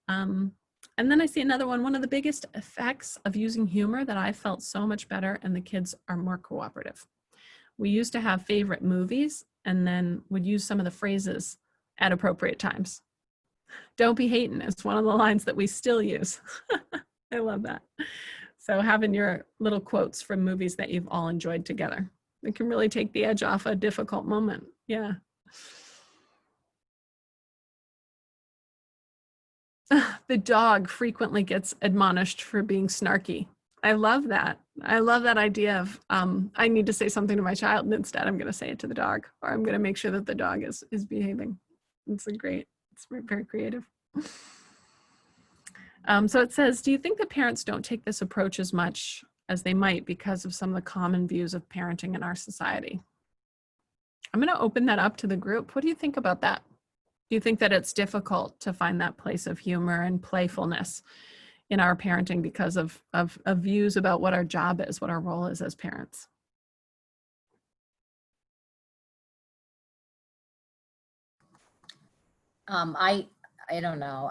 And then I see another one of the biggest effects of using humor that I felt so much better, and the kids are more cooperative. We used to have favorite movies and then would use some of the phrases at appropriate times. Don't be hating is one of the lines that we still use. I love that. So having your little quotes from movies that you've all enjoyed together, it can really take the edge off a difficult moment. Yeah. The dog frequently gets admonished for being snarky. I love that. I love that idea of I need to say something to my child and instead I'm going to say it to the dog, or I'm going to make sure that the dog is behaving. It's very creative. So it says, do you think that parents don't take this approach as much as they might because of some of the common views of parenting in our society? I'm going to open that up to the group. What do you think about that? Do you think that it's difficult to find that place of humor and playfulness in our parenting because of views about what our job is, what our role is as parents? I don't know.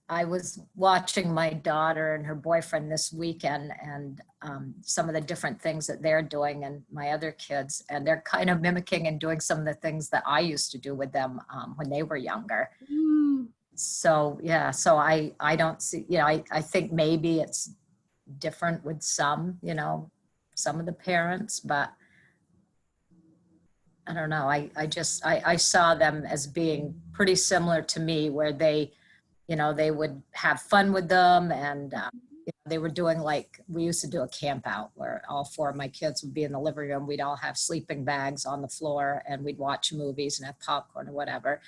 I was watching my daughter and her boyfriend this weekend, and some of the different things that they're doing and my other kids, and they're kind of mimicking and doing some of the things that I used to do with them when they were younger. So yeah, so I don't see, I think maybe it's different with some of the parents, but I don't know. I saw them as being pretty similar to me, where they would have fun with them, and they were doing, like, we used to do a camp out where all 4 of my kids would be in the living room. We'd all have sleeping bags on the floor and we'd watch movies and have popcorn or whatever.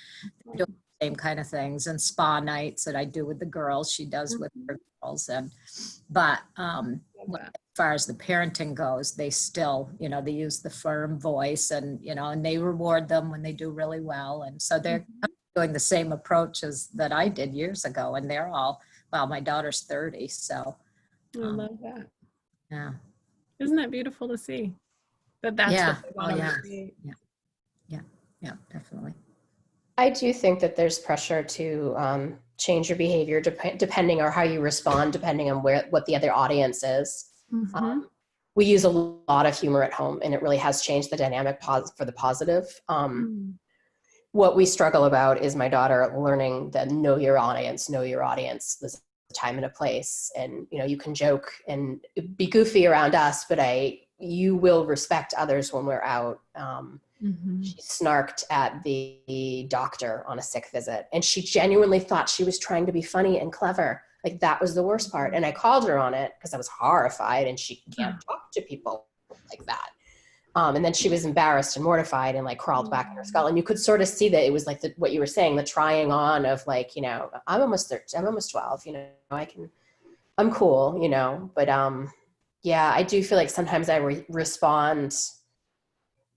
Do the same kind of things, and spa nights that I do with the girls, she does with her girls. But as far as the parenting goes, they still, they use the firm voice, and, and they reward them when they do really well. And so they're doing the same approaches that I did years ago, and they're all, well, my daughter's 30, so. I love that. Yeah. Isn't that beautiful to see? That's what they want to create. Yeah, definitely. I do think that there's pressure to change your behavior depending on how you respond, depending on what the other audience is. Mm-hmm. We use a lot of humor at home, and it really has changed the dynamic for the positive. What we struggle about is my daughter learning that know your audience. There's a time and a place, and you can joke and be goofy around us, but I you will respect others when we're out. Mhm. She snarked at the doctor on a sick visit, and she genuinely thought she was trying to be funny and clever. Like, that was the worst part. And I called her on it because I was horrified, and she can't talk to people like that. And then she was embarrassed and mortified and like crawled back in her skull. And you could sort of see that it was like what you were saying, the trying on of like, you know, I'm almost 13, I'm almost 12, you know, I'm cool, you know, but yeah, I do feel like sometimes I respond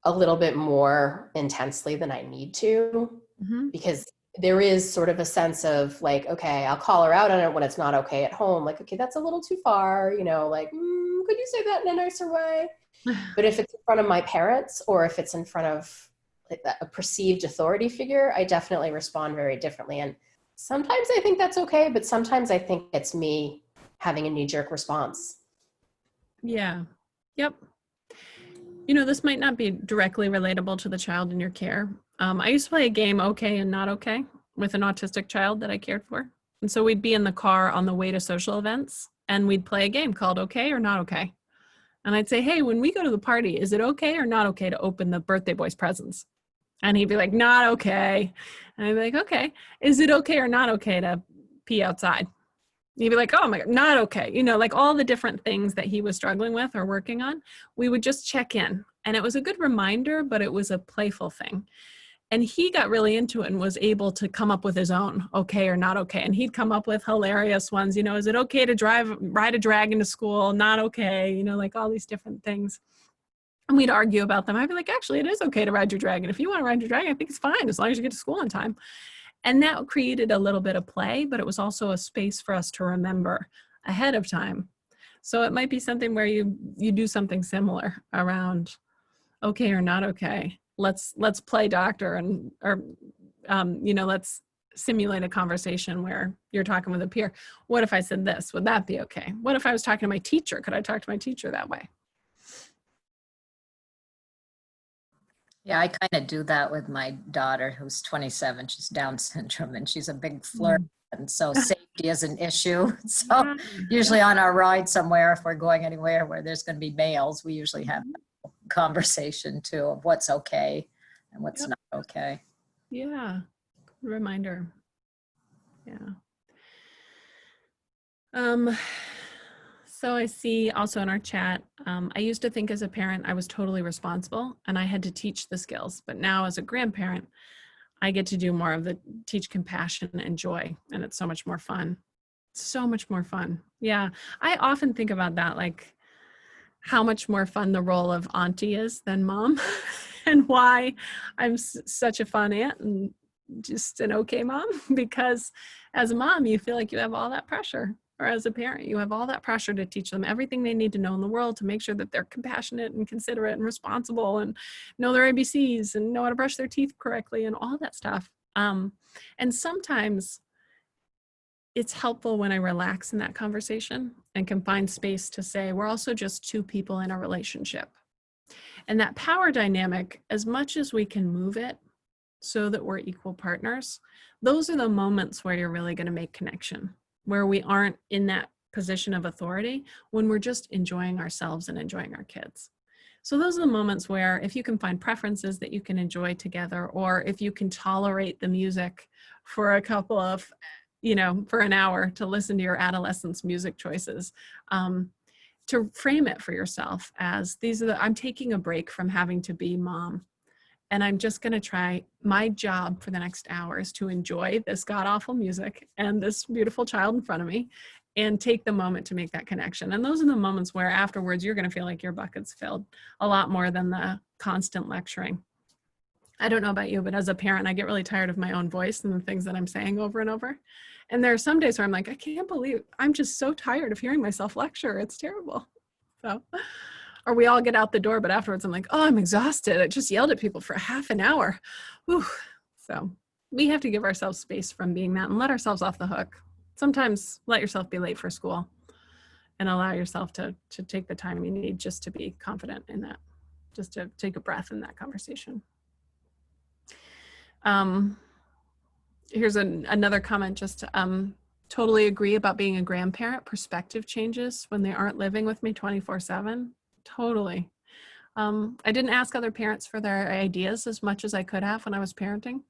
a little bit more intensely than I need to, Mhm. because there is sort of a sense of like, okay, I'll call her out on it when it's not okay at home. Like, okay, that's a little too far, you know, like, could you say that in a nicer way? But if it's in front of my parents, or if it's in front of a perceived authority figure, I definitely respond very differently. And sometimes I think that's okay, but sometimes I think it's me having a knee-jerk response. Yeah. Yep. You know, this might not be directly relatable to the child in your care. I used to play a game, okay and not okay, with an autistic child that I cared for. And so we'd be in the car on the way to social events, and we'd play a game called okay or not okay. And I'd say, hey, when we go to the party, is it okay or not okay to open the birthday boy's presents? And he'd be like, not okay. And I'd be like, okay, is it okay or not okay to pee outside? You'd be like, oh my God, not okay. You know, like all the different things that he was struggling with or working on, we would just check in. And it was a good reminder, but it was a playful thing. And he got really into it and was able to come up with his own okay or not okay. And he'd come up with hilarious ones, you know, is it okay to ride a dragon to school? Not okay. You know, like all these different things. And we'd argue about them. I'd be like, actually, it is okay to ride your dragon. If you want to ride your dragon, I think it's fine as long as you get to school on time. And that created a little bit of play, but it was also a space for us to remember ahead of time. So it might be something where you do something similar around okay or not okay. Let's play doctor or you know, let's simulate a conversation where you're talking with a peer. What if I said this? Would that be okay? What if I was talking to my teacher? Could I talk to my teacher that way? Yeah, I kind of do that with my daughter who's 27. She's Down syndrome and she's a big flirt. And so safety is an issue. So usually on our ride somewhere, if we're going anywhere where there's going to be males, we usually have a conversation too of what's okay and what's not okay. Yeah. Good reminder. Yeah. So I see also in our chat, I used to think as a parent, I was totally responsible and I had to teach the skills, but now as a grandparent, I get to do more of the teach compassion and joy. And it's so much more fun. So much more fun. Yeah. I often think about that, like how much more fun the role of auntie is than mom and why I'm such a fun aunt and just an okay mom, because as a mom, you feel like you have all that pressure. Or as a parent, you have all that pressure to teach them everything they need to know in the world to make sure that they're compassionate and considerate and responsible and know their ABCs and know how to brush their teeth correctly and all that stuff. And sometimes it's helpful when I relax in that conversation and can find space to say, we're also just two people in a relationship. And that power dynamic, as much as we can move it so that we're equal partners, those are the moments where you're really going to make connection, where we aren't in that position of authority, when we're just enjoying ourselves and enjoying our kids. So those are the moments where if you can find preferences that you can enjoy together, or if you can tolerate the music for a couple of, you know, for an hour to listen to your adolescent's music choices, to frame it for yourself as I'm taking a break from having to be mom. And I'm just going to try, my job for the next hour is to enjoy this god-awful music and this beautiful child in front of me and take the moment to make that connection. And those are the moments where afterwards you're going to feel like your bucket's filled a lot more than the constant lecturing. I don't know about you, but as a parent, I get really tired of my own voice and the things that I'm saying over and over. And there are some days where I'm like, I can't believe, I'm just so tired of hearing myself lecture. It's terrible. So... Or we all get out the door, but afterwards I'm like, oh, I'm exhausted. I just yelled at people for half an hour. Whew. So we have to give ourselves space from being that and let ourselves off the hook. Sometimes let yourself be late for school and allow yourself to take the time you need just to be confident in that, just to take a breath in that conversation. Here's another comment, just totally agree about being a grandparent. Perspective changes when they aren't living with me 24/7. Totally. I didn't ask other parents for their ideas as much as I could have when I was parenting.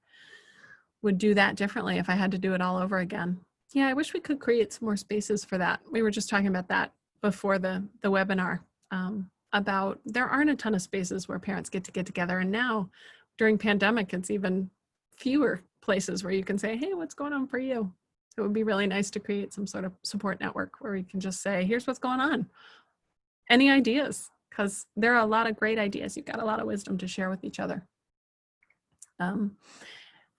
Would do that differently if I had to do it all over again. Yeah, I wish we could create some more spaces for that. We were just talking about that before the webinar, about there aren't a ton of spaces where parents get together. And now during pandemic, it's even fewer places where you can say, hey, what's going on for you? It would be really nice to create some sort of support network where we can just say, here's what's going on. Any ideas? Because there are a lot of great ideas. You've got a lot of wisdom to share with each other.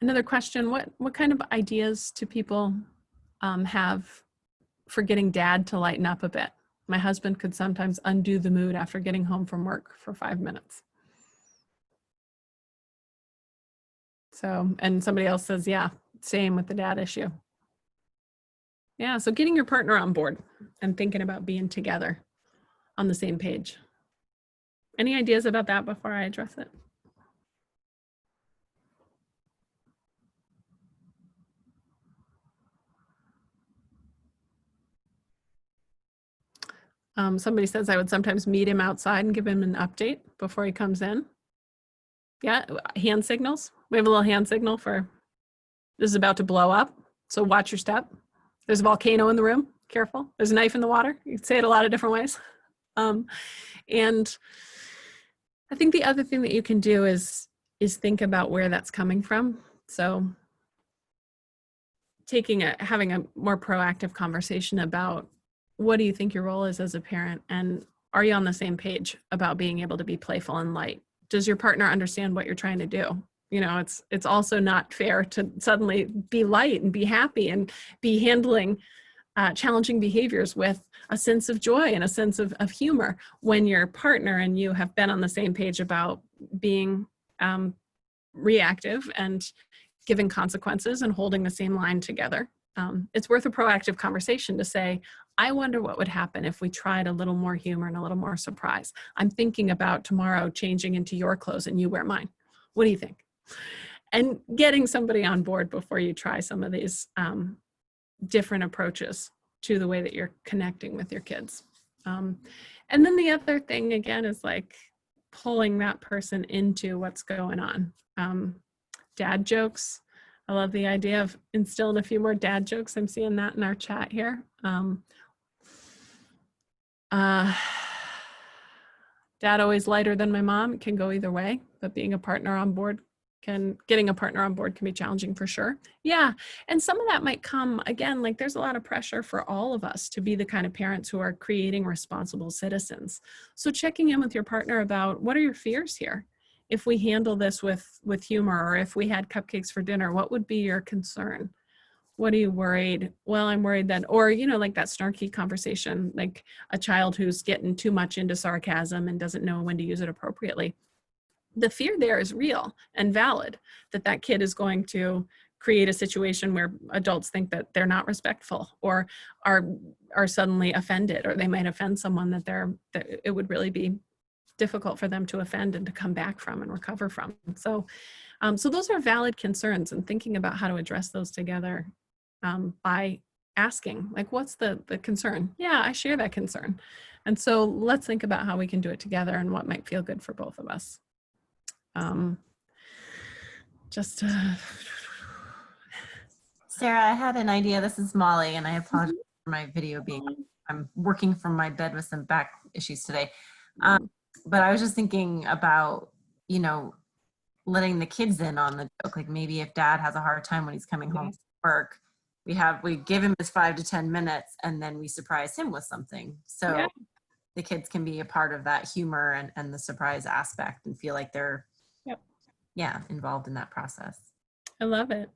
Another question, what kind of ideas do people have for getting dad to lighten up a bit? My husband could sometimes undo the mood after getting home from work for 5 minutes. So, and somebody else says, yeah, same with the dad issue. Yeah, so getting your partner on board and thinking about being together on the same page. Any ideas about that before I address it? Somebody says I would sometimes meet him outside and give him an update before he comes in. Yeah, hand signals. We have a little hand signal for this is about to blow up. So watch your step. There's a volcano in the room. Careful. There's a knife in the water. You can say it a lot of different ways. And I think the other thing that you can do is think about where that's coming from. So having a more proactive conversation about what do you think your role is as a parent, and are you on the same page about being able to be playful and light? Does your partner understand what you're trying to do? You know, it's also not fair to suddenly be light and be happy and be handling challenging behaviors with a sense of joy and a sense of humor when your partner and you have been on the same page about being reactive and giving consequences and holding the same line together. It's worth a proactive conversation to say, I wonder what would happen if we tried a little more humor and a little more surprise. I'm thinking about tomorrow changing into your clothes and you wear mine. What do you think? And getting somebody on board before you try some of these different approaches to the way that you're connecting with your kids. And then the other thing, again, is like pulling that person into what's going on. Dad jokes. I love the idea of instilling a few more dad jokes. I'm seeing that in our chat here. Dad always lighter than my mom. It can go either way, but getting a partner on board can be challenging for sure. Yeah, and some of that might come, again, like there's a lot of pressure for all of us to be the kind of parents who are creating responsible citizens. So checking in with your partner about what are your fears here? If we handle this with humor, or if we had cupcakes for dinner, what would be your concern? What are you worried? Well, I'm worried that, or, you know, like that snarky conversation, like a child who's getting too much into sarcasm and doesn't know when to use it appropriately. The fear there is real and valid, that kid is going to create a situation where adults think that they're not respectful or are suddenly offended, or they might offend someone that it would really be difficult for them to offend and to come back from and recover from. So those are valid concerns, and thinking about how to address those together by asking, like, what's the concern? Yeah, I share that concern. And so let's think about how we can do it together and what might feel good for both of us. Sarah, I had an idea. This is Molly, and I apologize for my video being, I'm working from my bed with some back issues today. But I was just thinking about, you know, letting the kids in on the joke. Like maybe if dad has a hard time when he's coming home from work, we give him his 5 to 10 minutes and then we surprise him with something. So the kids can be a part of that humor and the surprise aspect and feel like they're involved in that process. I love it.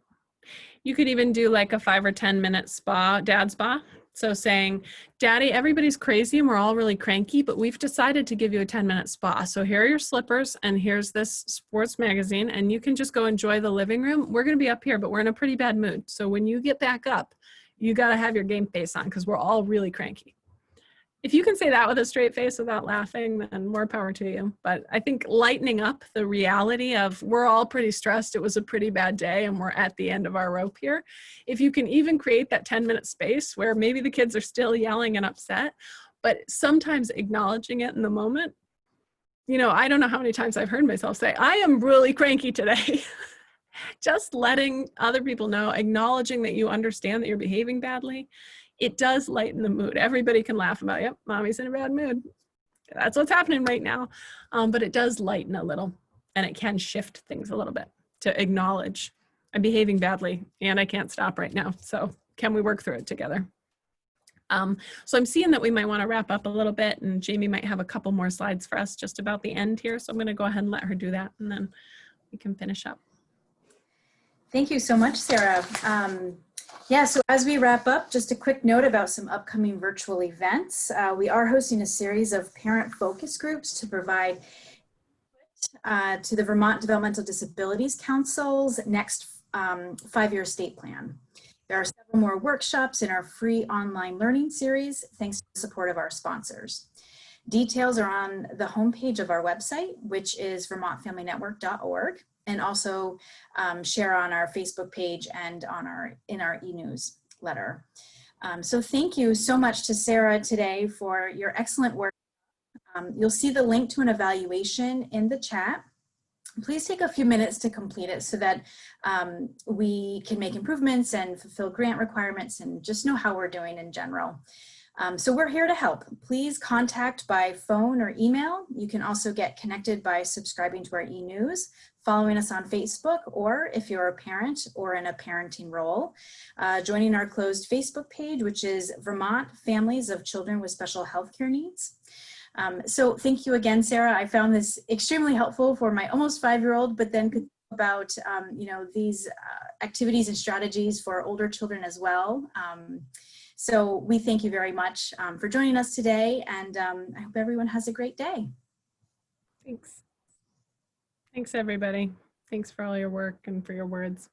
You could even do like a 5 or 10 minute dad spa. So saying, Daddy, everybody's crazy and we're all really cranky, but we've decided to give you a 10-minute spa. So here are your slippers and here's this sports magazine and you can just go enjoy the living room. We're going to be up here, but we're in a pretty bad mood. So when you get back up, you got to have your game face on because we're all really cranky. If you can say that with a straight face without laughing, then more power to you. But I think lightening up the reality of we're all pretty stressed. It was a pretty bad day and we're at the end of our rope here. If you can even create that 10-minute space where maybe the kids are still yelling and upset, but sometimes acknowledging it in the moment, you know, I don't know how many times I've heard myself say, I am really cranky today. Just letting other people know, acknowledging that you understand that you're behaving badly, it does lighten the mood. Everybody can laugh about, yep, mommy's in a bad mood. That's what's happening right now. But it does lighten a little, and it can shift things a little bit to acknowledge I'm behaving badly and I can't stop right now. So can we work through it together? So I'm seeing that we might want to wrap up a little bit, and Jamie might have a couple more slides for us just about the end here. So I'm going to go ahead and let her do that, and then we can finish up. Thank you so much, Sarah. Yeah, so as we wrap up, just a quick note about some upcoming virtual events. We are hosting a series of parent focus groups to provide to the Vermont Developmental Disabilities Council's next 5-year state plan. There are several more workshops in our free online learning series, thanks to the support of our sponsors. Details are on the homepage of our website, which is vermontfamilynetwork.org, and also share on our Facebook page and on in our e-newsletter. So thank you so much to Sarah today for your excellent work. You'll see the link to an evaluation in the chat. Please take a few minutes to complete it so that we can make improvements and fulfill grant requirements and just know how we're doing in general. So we're here to help. Please contact by phone or email. You can also get connected by subscribing to our e-news, following us on Facebook, or if you're a parent or in a parenting role, joining our closed Facebook page, which is Vermont Families of Children with Special Healthcare Needs. So thank you again, Sarah. I found this extremely helpful for my almost 5-year-old, but then could think about you know, these activities and strategies for older children as well. So we thank you very much for joining us today, and I hope everyone has a great day. Thanks. Thanks, everybody. Thanks for all your work and for your words.